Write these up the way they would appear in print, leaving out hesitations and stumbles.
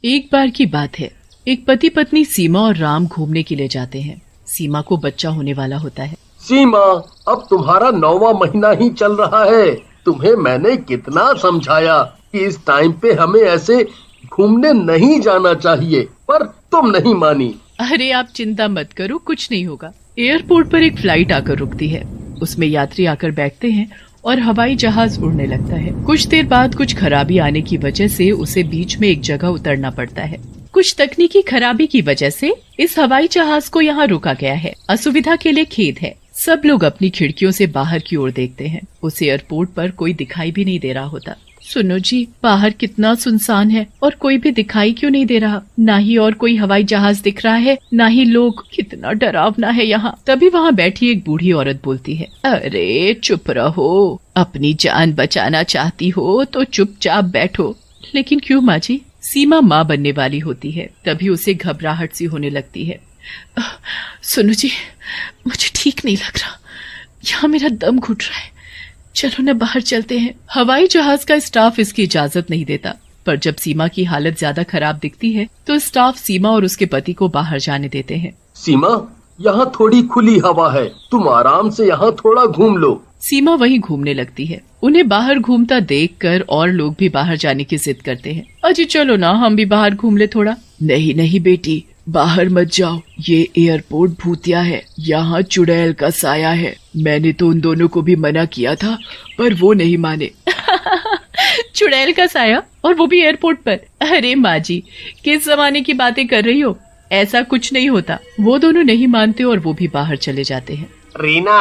एक बार की बात है, एक पति पत्नी सीमा और राम घूमने के लिए जाते हैं। सीमा को बच्चा होने वाला होता है। सीमा, अब तुम्हारा 9वां महीना ही चल रहा है। तुम्हें मैंने कितना समझाया कि इस टाइम पे हमें ऐसे घूमने नहीं जाना चाहिए, पर तुम नहीं मानी। अरे आप चिंता मत करो, कुछ नहीं होगा। एयरपोर्ट पर एक फ्लाइट आकर रुकती है। उसमें यात्री आकर बैठते हैं और हवाई जहाज उड़ने लगता है। कुछ देर बाद कुछ खराबी आने की वजह से उसे बीच में एक जगह उतरना पड़ता है। कुछ तकनीकी खराबी की वजह से इस हवाई जहाज को यहाँ रोका गया है। असुविधा के लिए खेद है। सब लोग अपनी खिड़कियों से बाहर की ओर देखते हैं। उस एयरपोर्ट पर कोई दिखाई भी नहीं दे रहा होता। सुनो जी, बाहर कितना सुनसान है और कोई भी दिखाई क्यों नहीं दे रहा। ना ही और कोई हवाई जहाज दिख रहा है, ना ही लोग। कितना डरावना है यहाँ। तभी वहाँ बैठी एक बूढ़ी औरत बोलती है, अरे चुप रहो, अपनी जान बचाना चाहती हो तो चुपचाप बैठो। लेकिन क्यों माँ जी? सीमा माँ बनने वाली होती है। तभी उसे घबराहट सी होने लगती है। सुनो जी, मुझे ठीक नहीं लग रहा, यहाँ मेरा दम घुट रहा है। चलो न बाहर चलते हैं। हवाई जहाज का स्टाफ इसकी इजाजत नहीं देता, पर जब सीमा की हालत ज्यादा खराब दिखती है तो स्टाफ सीमा और उसके पति को बाहर जाने देते हैं। सीमा, यहाँ थोड़ी खुली हवा है, तुम आराम से यहाँ थोड़ा घूम लो। सीमा वहीं घूमने लगती है। उन्हें बाहर घूमता देखकर और लोग भी बाहर जाने की जिद करते हैं। अजी चलो ना, हम भी बाहर घूम ले थोड़ा। नहीं नहीं बेटी, बाहर मत जाओ, ये एयरपोर्ट भूतिया है, यहाँ चुड़ैल का साया है। मैंने तो उन दोनों को भी मना किया था, पर वो नहीं माने। चुड़ैल का साया, और वो भी एयरपोर्ट पर? अरे माँ जी, किस जमाने की बातें कर रही हो? ऐसा कुछ नहीं होता। वो दोनों नहीं मानते और वो भी बाहर चले जाते हैं। रीना,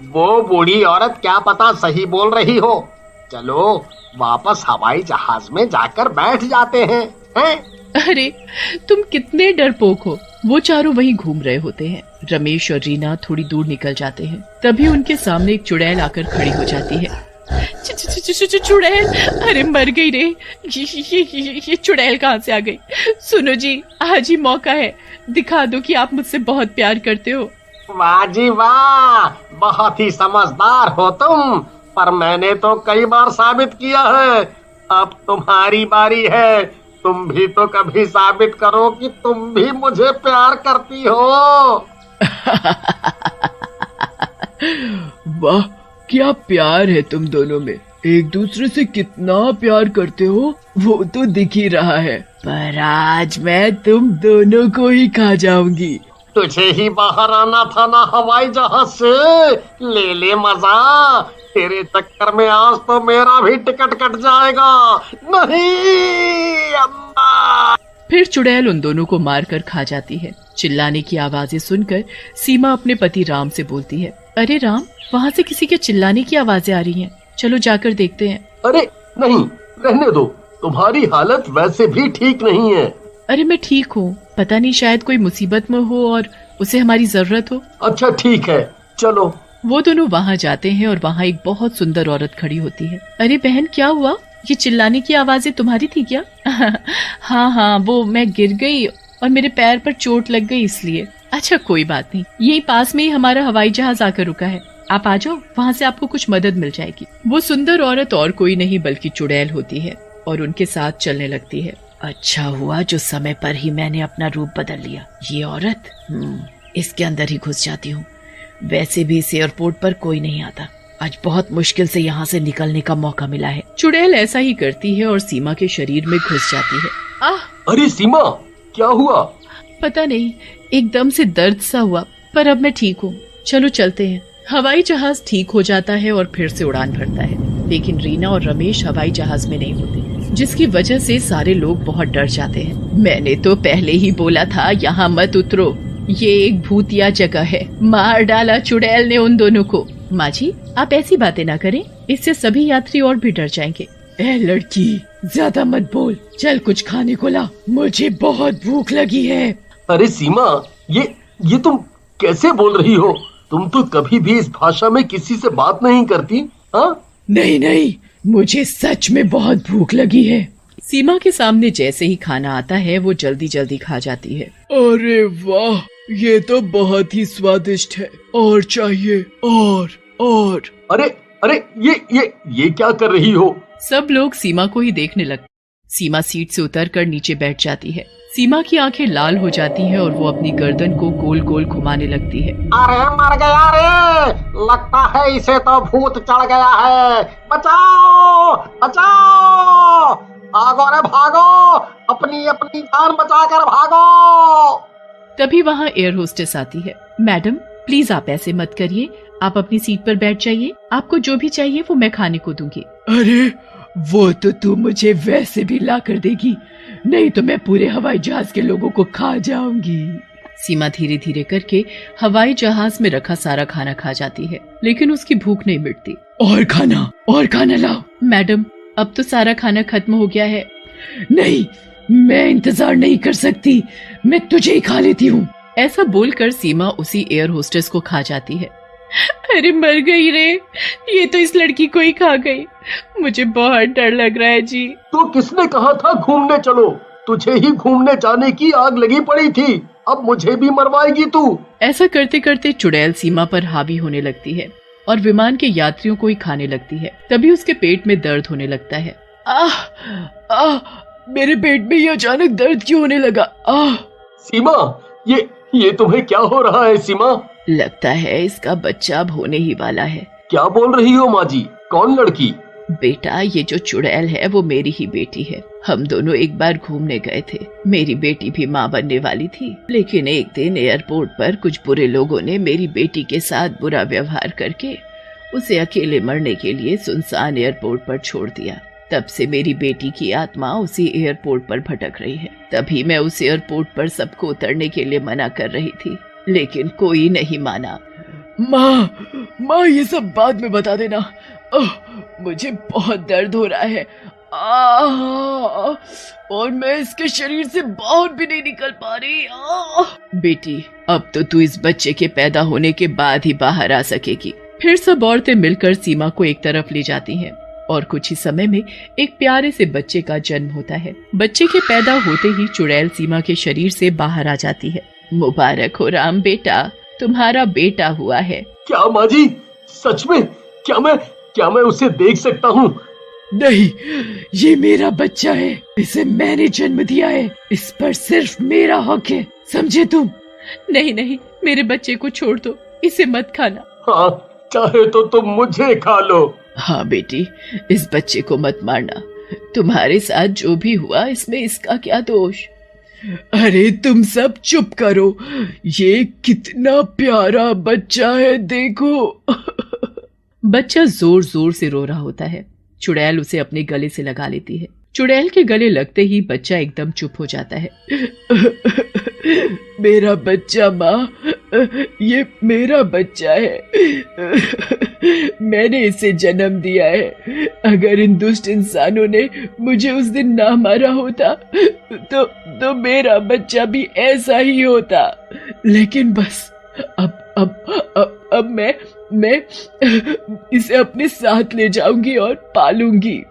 वो बूढ़ी औरत क्या पता सही बोल रही हो। चलो वापस हवाई जहाज में जाकर बैठ जाते हैं, हैं? अरे तुम कितने डरपोक हो। वो चारों वहीं घूम रहे होते हैं। रमेश और रीना थोड़ी दूर निकल जाते हैं। तभी उनके सामने एक चुड़ैल आकर खड़ी हो जाती है। चुड़ैल, अरे मर गई रे। ये चुड़ैल कहाँ से आ गई? सुनो जी, आज ही मौका है, दिखा दो कि आप मुझसे बहुत प्यार करते हो। वाह जी वाह, बहुत ही समझदार हो तुम, पर मैंने तो कई बार साबित किया है। अब तुम्हारी बारी है, तुम भी तो कभी साबित करो कि तुम भी मुझे प्यार करती हो। वाह, क्या प्यार है तुम दोनों में। एक दूसरे से कितना प्यार करते हो वो तो दिख ही रहा है, पर आज मैं तुम दोनों को ही खा जाऊंगी। तुझे ही बाहर आना था ना हवाई जहाज से, ले ले मजा। तेरे चक्कर में आज तो मेरा भी टिकट कट जाएगा। नहीं अम्मा। फिर चुड़ैल उन दोनों को मारकर खा जाती है। चिल्लाने की आवाजें सुनकर सीमा अपने पति राम से बोलती है, अरे राम, वहाँ से किसी के चिल्लाने की आवाजें आ रही हैं, चलो जाकर देखते हैं। अरे नहीं, रहने दो, तुम्हारी हालत वैसे भी ठीक नहीं है। अरे मैं ठीक हूँ, पता नहीं शायद कोई मुसीबत में हो और उसे हमारी जरूरत हो। अच्छा ठीक है, चलो। वो दोनों वहाँ जाते हैं और वहाँ एक बहुत सुंदर औरत खड़ी होती है। अरे बहन, क्या हुआ? ये चिल्लाने की आवाजें तुम्हारी थी क्या? हाँ हाँ, वो मैं गिर गई और मेरे पैर पर चोट लग गई इसलिए। अच्छा कोई बात नहीं, यही पास में ही हमारा हवाई जहाज आकर रुका है, आप आ जाओ, वहाँ से आपको कुछ मदद मिल जाएगी। वो सुंदर औरत और कोई नहीं बल्कि चुड़ैल होती है और उनके साथ चलने लगती है। अच्छा हुआ जो समय पर ही मैंने अपना रूप बदल लिया। ये औरत, इसके अंदर ही घुस जाती हूँ। वैसे भी इस एयरपोर्ट पर कोई नहीं आता, आज बहुत मुश्किल से यहाँ से निकलने का मौका मिला है। चुड़ैल ऐसा ही करती है और सीमा के शरीर में घुस जाती है। आह! अरे सीमा, क्या हुआ? पता नहीं, एकदम से दर्द सा हुआ, पर अब मैं ठीक हूँ। चलो चलते हैं। हवाई जहाज ठीक हो जाता है और फिर से उड़ान भरता है, लेकिन रीना और रमेश हवाई जहाज में नहीं होते, जिसकी वजह से सारे लोग बहुत डर जाते हैं। मैंने तो पहले ही बोला था यहाँ मत उतरो, ये एक भूतिया जगह है। मार डाला चुड़ैल ने उन दोनों को। माँ जी, आप ऐसी बातें ना करें, इससे सभी यात्री और भी डर जाएंगे। ए लड़की, ज्यादा मत बोल, चल कुछ खाने को ला, मुझे बहुत भूख लगी है। अरे सीमा, ये तुम कैसे बोल रही हो? तुम तो कभी भी इस भाषा में किसी से बात नहीं करती। हाँ? नहीं नहीं, मुझे सच में बहुत भूख लगी है। सीमा के सामने जैसे ही खाना आता है वो जल्दी जल्दी खा जाती है। अरे वाह, ये तो बहुत ही स्वादिष्ट है, और चाहिए, और। अरे ये क्या कर रही हो? सब लोग सीमा को ही देखने लगते। सीमा सीट से उतरकर नीचे बैठ जाती है। सीमा की आंखें लाल हो जाती हैं और वो अपनी गर्दन को गोल गोल घुमाने लगती है। अरे मर गया रे, लगता है इसे तो भूत चढ़ गया है। बचाओ बचाओ, भागो रे भागो, अपनी अपनी जान बचाकर भागो। तभी वहाँ एयर होस्टेस आती है। मैडम प्लीज आप ऐसे मत करिए, आप अपनी सीट पर बैठ जाइए, आपको जो भी चाहिए वो मैं खाने को दूंगी। अरे वो तो तू मुझे वैसे भी ला कर देगी, नहीं तो मैं पूरे हवाई जहाज के लोगों को खा जाऊंगी। सीमा धीरे धीरे करके हवाई जहाज में रखा सारा खाना खा जाती है, लेकिन उसकी भूख नहीं मिटती। और खाना लाओ। मैडम अब तो सारा खाना खत्म हो गया है। नहीं, मैं इंतजार नहीं कर सकती, मैं तुझे ही खा लेती हूँ। ऐसा बोलकर सीमा उसी एयर होस्टेस को खा जाती है। अरे मर गई रे, ये तो इस लड़की को ही खा गई, मुझे बहुत डर लग रहा है जी। तो किसने कहा था घूमने चलो? तुझे ही घूमने जाने की आग लगी पड़ी थी, अब मुझे भी मरवाएगी तू। ऐसा करते करते चुड़ैल सीमा पर हावी होने लगती है और विमान के यात्रियों को ही खाने लगती है। तभी उसके पेट में दर्द होने लगता है। मेरे पेट में ये अचानक दर्द क्यों होने लगा? सीमा, ये तुम्हें क्या हो रहा है सीमा? लगता है इसका बच्चा अब होने ही वाला है। क्या बोल रही हो माँ जी? कौन लड़की? बेटा ये जो चुड़ैल है वो मेरी ही बेटी है। हम दोनों एक बार घूमने गए थे, मेरी बेटी भी माँ बनने वाली थी, लेकिन एक दिन एयरपोर्ट पर कुछ बुरे लोगों ने मेरी बेटी के साथ बुरा व्यवहार करके उसे अकेले मरने के लिए सुनसान एयरपोर्ट पर छोड़ दिया। तब से मेरी बेटी की आत्मा उसी एयरपोर्ट पर भटक रही है। तभी मैं उस एयरपोर्ट पर सबको उतरने के लिए मना कर रही थी, लेकिन कोई नहीं माना। माँ ये सब बाद में बता देना, मुझे बहुत दर्द हो रहा है और मैं इसके शरीर से बाहर भी नहीं निकल पा रही। बेटी अब तो तू इस बच्चे के पैदा होने के बाद ही बाहर आ सकेगी। फिर सब औरतें मिलकर सीमा को एक तरफ ले जाती हैं और कुछ ही समय में एक प्यारे से बच्चे का जन्म होता है। बच्चे के पैदा होते ही चुड़ैल सीमा के शरीर से बाहर आ जाती है। मुबारक हो राम बेटा, तुम्हारा बेटा हुआ है। क्या माँ जी, सच में? क्या मैं उसे देख सकता हूँ? नहीं, ये मेरा बच्चा है, इसे मैंने जन्म दिया है, इस पर सिर्फ मेरा हक है, समझे तुम? नहीं, मेरे बच्चे को छोड़ दो, इसे मत खाना। हाँ, चाहे तो तुम मुझे खा लो। हाँ बेटी, इस बच्चे को मत मारना, तुम्हारे साथ जो भी हुआ इसमें इसका क्या दोष। अरे तुम सब चुप करो, ये कितना प्यारा बच्चा है, देखो। बच्चा जोर जोर से रो रहा होता है। चुड़ैल उसे अपने गले से लगा लेती है। चुड़ैल के गले लगते ही बच्चा एकदम चुप हो जाता है। मेरा बच्चा माँ, ये मेरा बच्चा है, मैंने इसे जन्म दिया है। अगर इन दुष्ट इंसानों ने मुझे उस दिन ना मारा होता तो मेरा बच्चा भी ऐसा ही होता। लेकिन बस अब मैं इसे अपने साथ ले जाऊंगी और पालूंगी।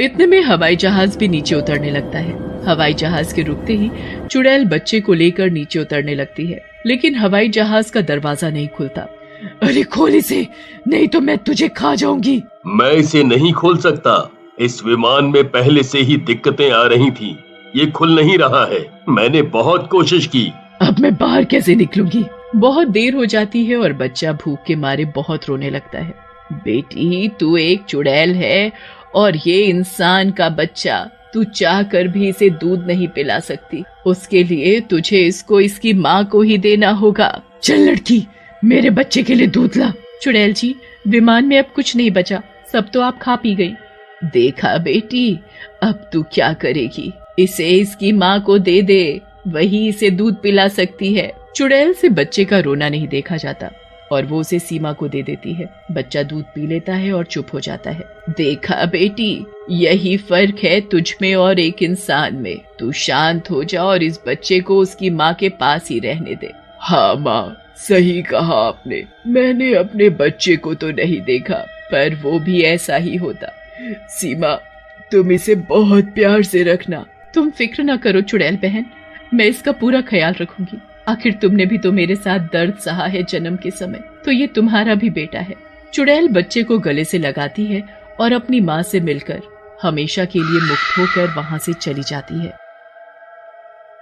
इतने में हवाई जहाज भी नीचे उतरने लगता है। हवाई जहाज के रुकते ही चुड़ैल बच्चे को लेकर नीचे उतरने लगती है, लेकिन हवाई जहाज का दरवाजा नहीं खुलता। अरे खोल इसे, नहीं तो मैं तुझे खा जाऊंगी। मैं इसे नहीं खोल सकता, इस विमान में पहले से ही दिक्कतें आ रही थी, ये खुल नहीं रहा है, मैंने बहुत कोशिश की। अब मैं बाहर कैसे निकलूंगी? बहुत देर हो जाती है और बच्चा भूख के मारे बहुत रोने लगता है। बेटी तू एक चुड़ैल है और ये इंसान का बच्चा, तू चाह कर भी इसे दूध नहीं पिला सकती, उसके लिए तुझे इसको इसकी माँ को ही देना होगा। चल लड़की, मेरे बच्चे के लिए दूध ला। चुड़ैल जी, विमान में अब कुछ नहीं बचा, सब तो आप खा पी गई। देखा बेटी, अब तू क्या करेगी, इसे इसकी माँ को दे दे, वही इसे दूध पिला सकती है। चुड़ैल से बच्चे का रोना नहीं देखा जाता और वो उसे सीमा को दे देती है। बच्चा दूध पी लेता है और चुप हो जाता है। देखा बेटी, यही फर्क है तुझ में और एक इंसान में। तू शांत हो जा और इस बच्चे को उसकी माँ के पास ही रहने दे। हाँ माँ, सही कहा आपने, मैंने अपने बच्चे को तो नहीं देखा, पर वो भी ऐसा ही होता। सीमा, तुम इसे बहुत प्यार से रखना। तुम फिक्र न करो चुड़ैल बहन, मैं इसका पूरा ख्याल रखूंगी। आखिर तुमने भी तो मेरे साथ दर्द सहा है जन्म के समय, तो ये तुम्हारा भी बेटा है। चुड़ैल बच्चे को गले से लगाती है और अपनी माँ से मिलकर हमेशा के लिए मुक्त होकर वहां से चली जाती है।